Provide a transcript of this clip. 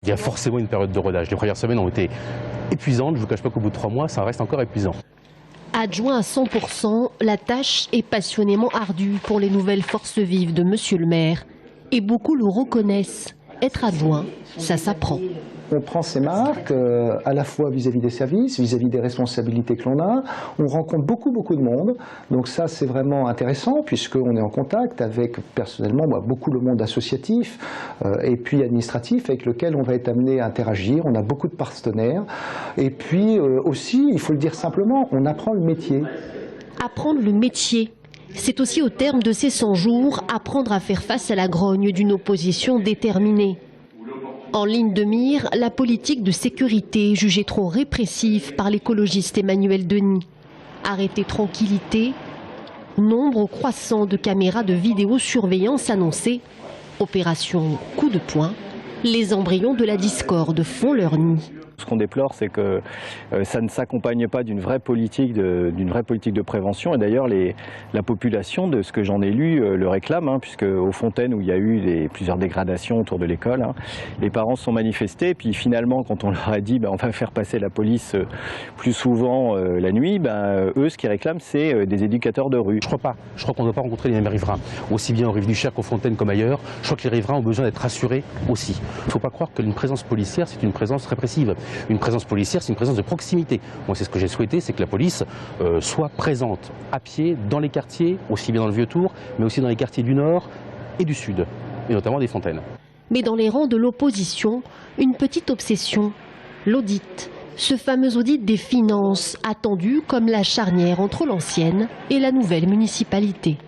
Il y a forcément une période de rodage. Les premières semaines ont été épuisantes. Je ne vous cache pas qu'au bout de 3 mois, ça reste encore épuisant. Adjoint à 100%, la tâche est passionnément ardue pour les nouvelles forces vives de Monsieur le maire. Et beaucoup le reconnaissent. Être adjoint, ça s'apprend. On prend ses marques à la fois vis-à-vis des services, vis-à-vis des responsabilités que l'on a. On rencontre beaucoup de monde. Donc ça, c'est vraiment intéressant puisqu'on est en contact avec, personnellement, beaucoup le monde associatif et puis administratif avec lequel on va être amené à interagir. On a beaucoup de partenaires. Et puis aussi, il faut le dire simplement, on apprend le métier. Apprendre le métier, c'est aussi au terme de ces 100 jours, apprendre à faire face à la grogne d'une opposition déterminée. En ligne de mire, la politique de sécurité jugée trop répressive par l'écologiste Emmanuel Denis. Arrêter tranquillité, nombre croissant de caméras de vidéosurveillance annoncées. Opération coup de poing, les embryons de la discorde font leur nid. Ce qu'on déplore, c'est que ça ne s'accompagne pas d'une vraie politique de prévention. Et d'ailleurs, la population, de ce que j'en ai lu, le réclame, puisque aux Fontaines, où il y a eu plusieurs dégradations autour de l'école, les parents se sont manifestés. Et puis finalement, quand on leur a dit on va faire passer la police plus souvent la nuit, eux, ce qu'ils réclament, c'est des éducateurs de rue. Je crois pas. Je crois qu'on ne doit pas rencontrer les mêmes riverains, aussi bien aux rives du Cher qu'aux Fontaines comme ailleurs. Je crois que les riverains ont besoin d'être rassurés aussi. Il ne faut pas croire qu'une présence policière, c'est une présence répressive. Une présence policière, c'est une présence de proximité. Moi, c'est ce que j'ai souhaité, c'est que la police soit présente à pied dans les quartiers, aussi bien dans le Vieux-Tour, mais aussi dans les quartiers du Nord et du Sud, et notamment des Fontaines. Mais dans les rangs de l'opposition, une petite obsession, l'audit. Ce fameux audit des finances, attendu comme la charnière entre l'ancienne et la nouvelle municipalité.